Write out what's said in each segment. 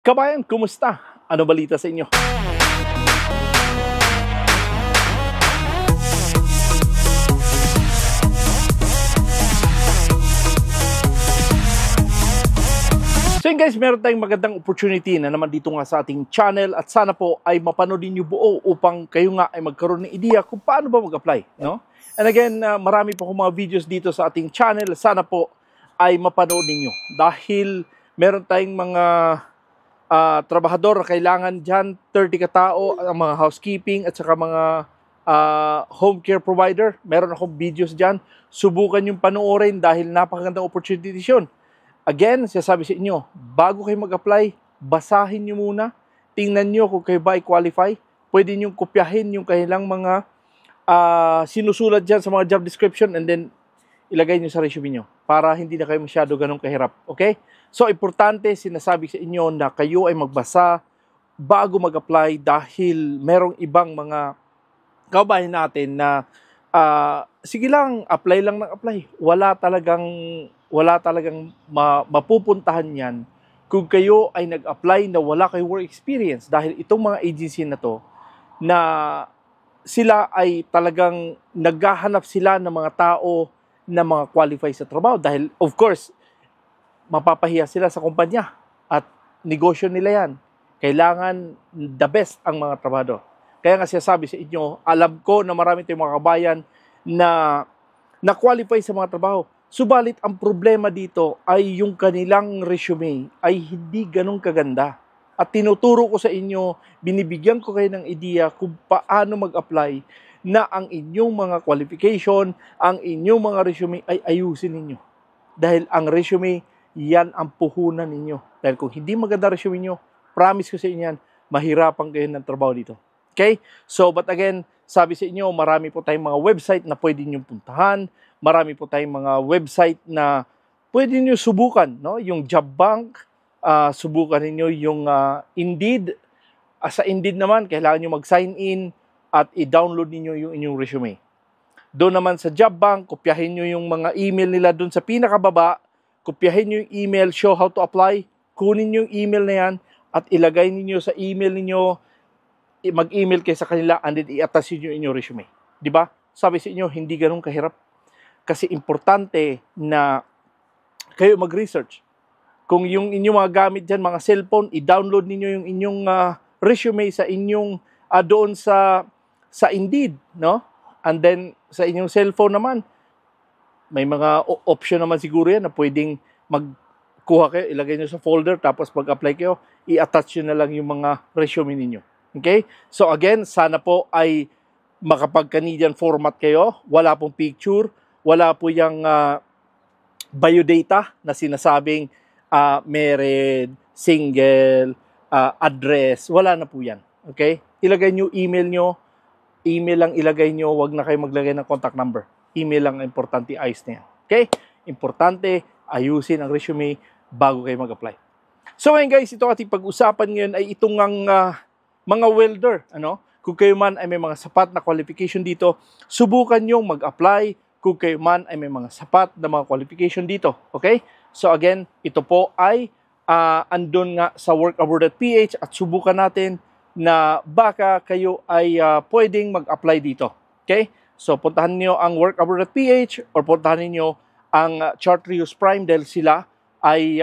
Kabayan, kumusta? Ano balita sa inyo? So yun guys, meron tayong magandang opportunity na naman dito nga sa ating channel at sana po ay mapanood niyo buo upang kayo nga ay magkaroon ng ideya kung paano ba mag-apply, no? And again, marami po akong mga videos dito sa ating channel. Sana po ay mapanood ninyo dahil meron tayong mga trabahador na kailangan dyan, 30 katao, ang mga housekeeping at saka mga home care provider. Meron akong videos dyan. Subukan yung panoorin dahil napakagandang opportunity yun. Again, sinasabi sa inyo, bago kayo mag-apply, basahin nyo muna. Tingnan nyo kung kayo ba ay qualify. Pwede nyo kopyahin yung kailang mga sinusulat dyan sa mga job description and then ilagay nyo sa resume nyo para hindi na kayo masyado ganun kahirap. Okay? So, importante, sinasabi sa inyo na kayo ay magbasa bago mag-apply dahil merong ibang mga kababayan natin na sige lang, apply lang ng apply. Wala talagang mapupuntahan yan kung kayo ay nag-apply na wala kayo work experience dahil itong mga agency na to na sila ay talagang naghahanap sila ng mga tao na mga qualify sa trabaho dahil of course mapapahiya sila sa kumpanya at negosyo nila yan. Kailangan the best ang mga trabahador. Kaya nga sinasabi sa inyo, alam ko na marami tayong mga kabayan na qualify sa mga trabaho. Subalit ang problema dito ay yung kanilang resume ay hindi ganun kaganda. At tinuturo ko sa inyo, binibigyan ko kayo ng ideya kung paano mag-apply na ang inyong mga qualification, ang inyong mga resume ay ayusin ninyo. Dahil ang resume, yan ang puhunan ninyo. Dahil kung hindi maganda resume nyo, promise ko sa inyo yan, mahirapan kayo ng trabaho dito. Okay? So, but again, sabi sa inyo, marami po tayong mga website na pwede nyo puntahan. Marami po tayong mga website na pwede nyo subukan. No? Yung Job Bank, subukan niyo yung Indeed. Sa Indeed naman, kailangan nyo mag-sign in at i-download niyo yung inyong resume. Doon naman sa Job Bank, kopyahin nyo yung mga email nila doon sa pinakababa. Kopyahin nyo yung email, show how to apply. Kunin nyo yung email na yan at ilagay niyo sa email niyo, mag-email kayo sa kanila and then i-attach nyo yung inyong resume. Diba? Sabi sa inyo, hindi ganun kahirap. Kasi importante na kayo mag-research. Kung yung inyong mga gamit dyan, mga cellphone, i-download niyo yung inyong resume sa inyong doon sa Indeed, no? And then sa inyong cellphone naman, may mga option naman siguro yan na pwedeng magkuha kayo, ilagay nyo sa folder, tapos pag-apply kayo, i-attach nyo na lang yung mga resume ninyo. Okay? So again, sana po ay makapag-Canadian format kayo. Wala pong picture, wala po yung biodata na sinasabing married, single, address. Wala na po yan. Okay? Ilagay nyo email nyo. Email lang ilagay nyo. Huwag na kayo maglagay ng contact number. Email lang ang importante, ayos na yan. Okay? Importante, ayusin ang resume bago kayo mag-apply. So ngayon guys, ito ating pag-usapan ngayon ay itong mga welder. Ano? Kung kayo man ay may mga sapat na qualification dito, subukan nyo mag-apply kung kayo man ay may mga sapat na mga qualification dito. Okay? So again, ito po ay andun nga sa workabroad.ph at subukan natin na baka kayo ay pwedeng mag-apply dito. Okay? So, puntahan niyo ang workabroad.ph or puntahan niyo ang Chartreuse Prime dahil sila ay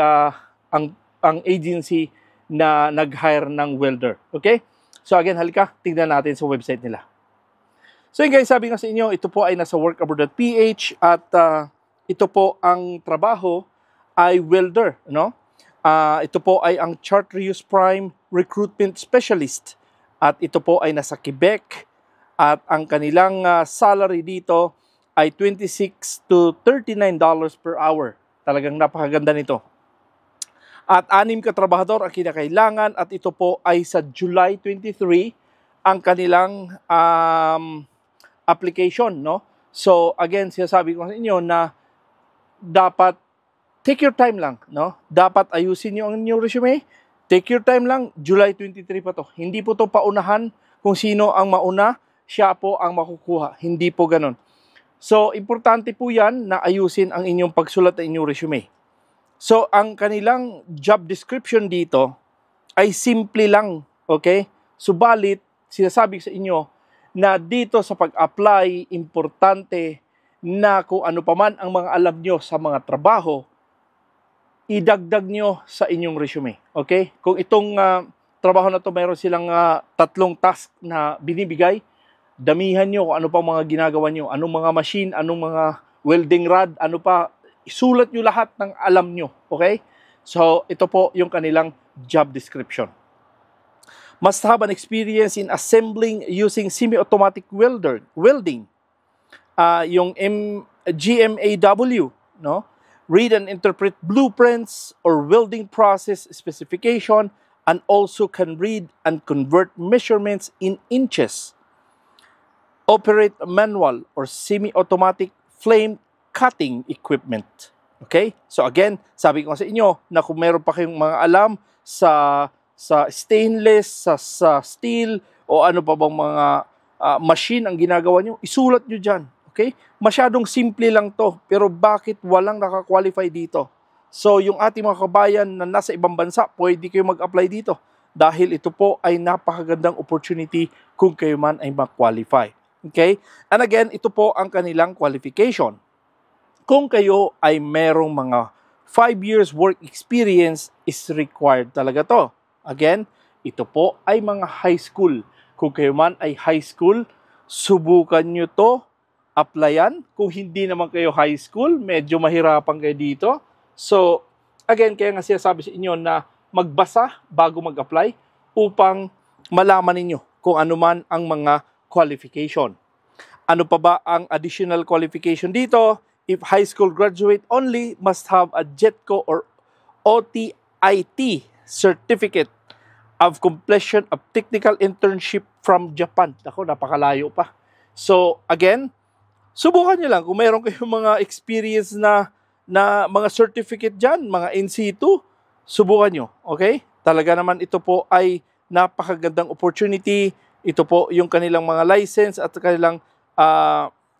ang agency na nag-hire ng welder. Okay? So, again, halika, tingnan natin sa website nila. So, yun guys, sabi nga sa inyo, ito po ay nasa workabroad.ph at ito po ang trabaho ay welder. No? Ito po ay ang Chartreuse Prime Recruitment Specialist at ito po ay nasa Quebec. At ang kanilang salary dito ay $26 to $39 per hour. Talagang napakaganda nito. At 6 katrabahador ang kinakailangan at ito po ay sa July 23 ang kanilang application. No? So again, sinasabi ko sa inyo na dapat take your time lang. No? Dapat ayusin nyo ang inyong resume. Take your time lang. July 23 pa to. Hindi po to paunahan kung sino ang mauna. Siya po ang makukuha. Hindi po ganun. So, importante po yan na ayusin ang inyong pagsulat ng inyong resume. So, ang kanilang job description dito ay simple lang, okay? Subalit, sinasabi ko sa inyo na dito sa pag-apply, importante na kung ano pa man ang mga alam nyo sa mga trabaho, idagdag nyo sa inyong resume, okay? Kung itong trabaho na to mayroon silang 3 task na binibigay, damihan nyo kung ano pa mga ginagawa nyo, anong mga machine, anong mga welding rod, ano pa, isulat nyo lahat ng alam nyo, okay? So, ito po yung kanilang job description. Must have an experience in assembling using semi-automatic welding. Yung GMAW, no? Read and interpret blueprints or welding process specification, and also can read and convert measurements in inches. Operate manual or semi-automatic flame cutting equipment. Okay? So again, sabi ko sa inyo na kung meron pa kayong mga alam sa stainless, sa steel, o ano pa bang mga machine ang ginagawa nyo, isulat nyo dyan. Okay? Masyadong simple lang to, pero bakit walang nakakwalify dito? So yung ating mga kabayan na nasa ibang bansa, pwede kayo mag-apply dito dahil ito po ay napakagandang opportunity kung kayo man ay mag-qualify. Okay? And again, ito po ang kanilang qualification. Kung kayo ay merong mga 5 years work experience, is required talaga to. Again, ito po ay mga high school. Kung kayo man ay high school, subukan nyo to, applyan. Kung hindi naman kayo high school, medyo mahirapan kayo dito. So, again, kaya nga sinasabi sa inyo na magbasa bago mag-apply upang malaman ninyo kung ano man ang mga qualification. Ano pa ba ang additional qualification dito? If high school graduate only, must have a JETCO or OTIT certificate of completion of technical internship from Japan. Ako, napakalayo pa. So, again, subukan nyo lang kung mayroon kayong mga experience na mga certificate dyan, mga NC2, subukan nyo. Okay? Talaga naman ito po ay napakagandang opportunity. Ito po yung kanilang mga license at kanilang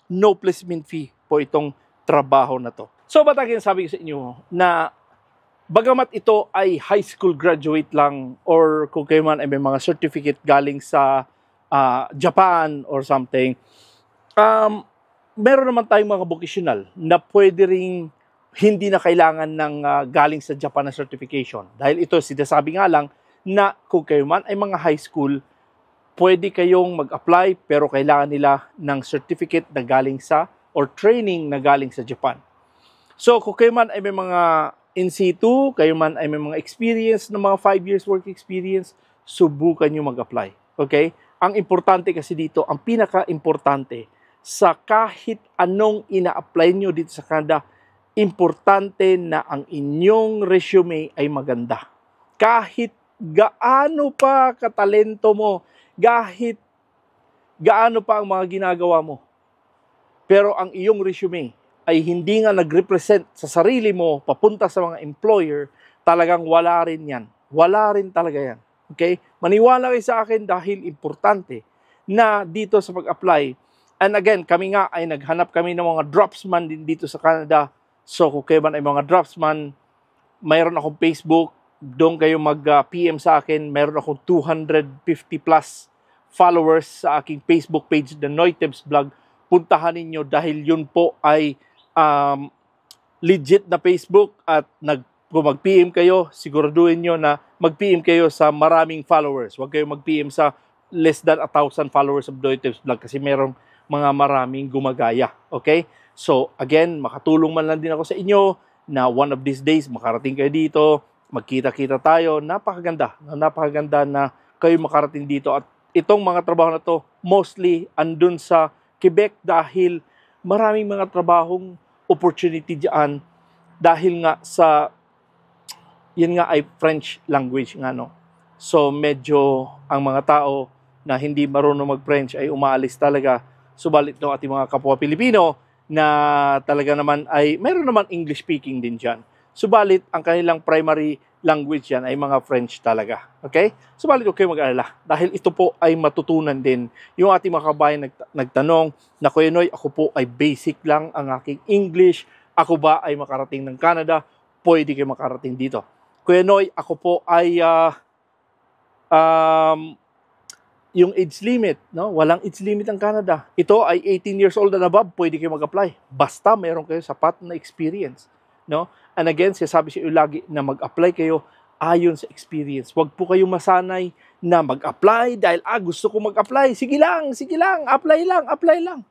no placement fee po itong trabaho na to. So, ba't akin sabi ko sa inyo na bagamat ito ay high school graduate lang or kung kayo man ay may mga certificate galing sa Japan or something, meron naman tayong mga vocational na pwede ring hindi na kailangan ng galing sa Japan na certification. Dahil ito, sinasabi nga lang na kung kayo man ay mga high school, pwede kayong mag-apply pero kailangan nila ng certificate na galing sa or training na galing sa Japan. So, kung kayo man ay may mga NC2, kayo man ay may mga experience ng mga 5 years work experience, subukan nyo mag-apply. Okay? Ang importante kasi dito, ang pinaka-importante, sa kahit anong ina-apply nyo dito sa Canada, importante na ang inyong resume ay maganda. Kahit gaano pa katalento mo, kahit gaano pa ang mga ginagawa mo, pero ang iyong resume ay hindi nga nag-represent sa sarili mo papunta sa mga employer, talagang wala rin yan. Wala rin talaga yan. Okay? Maniwala kayo sa akin dahil importante na dito sa pag-apply. And again, kami nga ay naghanap kami ng mga dropsman din dito sa Canada. So kung kayo man ay mga dropsman, mayroon akong Facebook, doon kayo mag-PM sa akin. Mayroon akong 250 plus followers sa aking Facebook page, The Noitebs Vlog. Puntahan ninyo dahil yun po ay legit na Facebook at kung mag-PM kayo, siguraduhin nyo na mag-PM kayo sa maraming followers. Huwag kayo mag-PM sa less than 1,000 followers of Noitebs Vlog kasi merong mga maraming gumagaya. Okay? So, again, makatulong man lang din ako sa inyo na one of these days, makarating kayo dito, magkita-kita tayo. Napakaganda na kayo makarating dito. At itong mga trabaho na to, mostly andun sa Quebec dahil maraming mga trabahong opportunity diyan dahil nga sa yun nga ay French language nga no. So medyo ang mga tao na hindi marunong mag-French ay umaalis talaga. Subalit ng ating mga kapwa Pilipino na talaga naman ay mayroon naman English speaking din diyan. Subalit ang kanilang primary language yan ay mga French talaga. Okay? Subalit huwag kayo mag-alala. Dahil ito po ay matutunan din. Yung ating mga kabayan nagtanong na Kuya Noy, ako po ay basic lang ang aking English. Ako ba ay makarating ng Canada? Pwede kayo makarating dito. Kuya Noy, ako po ay yung age limit, no? Walang age limit ang Canada. Ito ay 18 years old and above, pwede kayo mag-apply. Basta meron kayo sapat na experience, no? And again, sinasabi sa iyo lagi na mag-apply kayo ayon sa experience. Huwag po kayo masanay na mag-apply dahil gusto ko mag-apply. Sige lang, apply lang.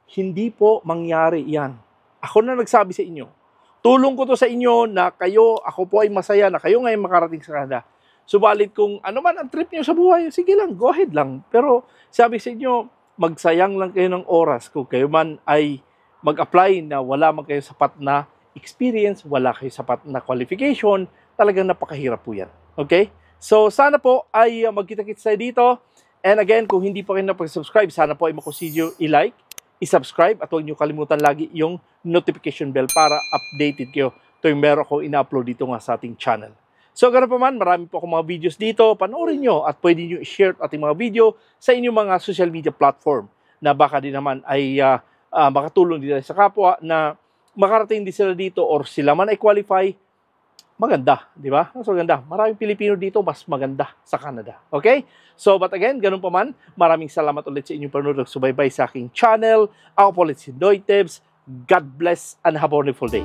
Hindi po mangyari 'yan. Ako na nagsabi sa inyo. Tulong ko to sa inyo na ako po ay masaya na kayo ngayon makarating sa Canada. Subalit kung ano man ang trip niyo sa buhay, sige lang, go ahead lang. Pero sabi sa inyo, magsayang lang kayo ng oras kung kayo man ay mag-apply na wala man kayo sapat na experience, wala kayo sapat na qualification, talagang napakahirap po yan. Okay? So sana po ay magkita-kits tayo dito. And again, kung hindi pa kayo napag-subscribe, sana po ay makonsider i-like, i-subscribe at huwag niyo kalimutan lagi yung notification bell para updated kayo tuwing meron ko ina-upload dito nga sa ating channel. So, ganoon pa man, marami po akong mga videos dito. Panoorin nyo at pwede nyo i-share ating mga video sa inyong mga social media platform na baka din naman ay makatulong din sa kapwa na makarating din sila dito or sila man ay qualify. Maganda, di ba? Mas maganda. Maraming Pilipino dito, mas maganda sa Canada. Okay? So, but again, ganun pa man, maraming salamat ulit sa inyong panonood at subaybay sa aking channel. Ako po ulit si Doy Tebs. God bless and have a wonderful day.